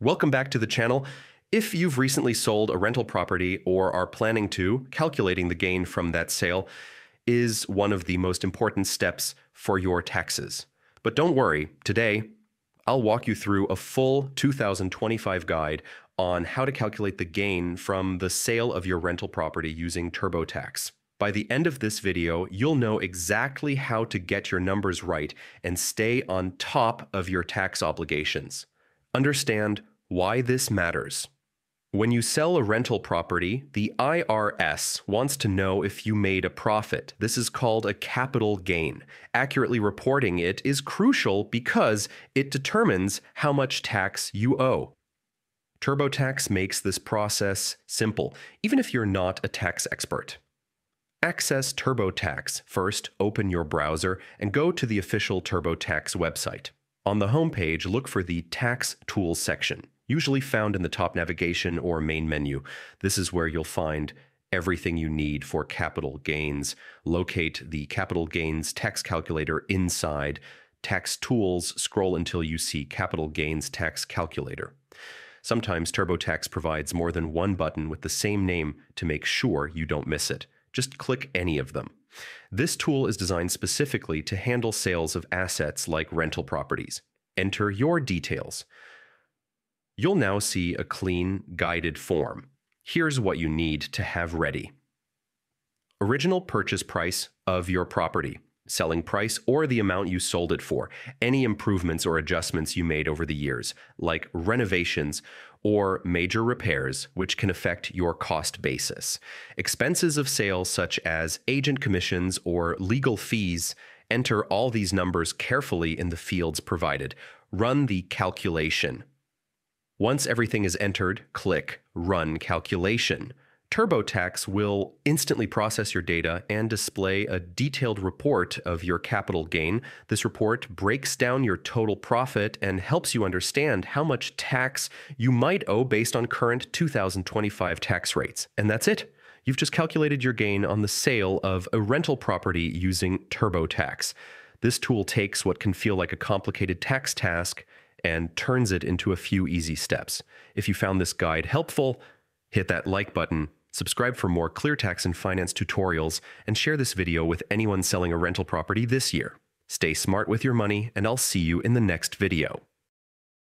Welcome back to the channel. If you've recently sold a rental property or are planning to, calculating the gain from that sale is one of the most important steps for your taxes. But don't worry, today I'll walk you through a full 2025 guide on how to calculate the gain from the sale of your rental property using TurboTax. By the end of this video, you'll know exactly how to get your numbers right and stay on top of your tax obligations. Understand why this matters. When you sell a rental property, the IRS wants to know if you made a profit. This is called a capital gain. Accurately reporting it is crucial because it determines how much tax you owe. TurboTax makes this process simple, even if you're not a tax expert. Access TurboTax. First, open your browser and go to the official TurboTax website. On the homepage, look for the Tax Tools section, usually found in the top navigation or main menu. This is where you'll find everything you need for capital gains. Locate the capital gains tax calculator inside Tax Tools. Scroll until you see Capital Gains Tax Calculator. Sometimes TurboTax provides more than one button with the same name to make sure you don't miss it. Just click any of them. This tool is designed specifically to handle sales of assets like rental properties. Enter your details. You'll now see a clean, guided form. Here's what you need to have ready. Original purchase price of your property, selling price or the amount you sold it for, any improvements or adjustments you made over the years, like renovations or major repairs, which can affect your cost basis. Expenses of sale such as agent commissions or legal fees. Enter all these numbers carefully in the fields provided. Run the calculation. Once everything is entered, click Run Calculation. TurboTax will instantly process your data and display a detailed report of your capital gain. This report breaks down your total profit and helps you understand how much tax you might owe based on current 2025 tax rates. And that's it. You've just calculated your gain on the sale of a rental property using TurboTax. This tool takes what can feel like a complicated tax task and turns it into a few easy steps. If you found this guide helpful, hit that like button, subscribe for more clear tax and finance tutorials, and share this video with anyone selling a rental property this year. Stay smart with your money, and I'll see you in the next video.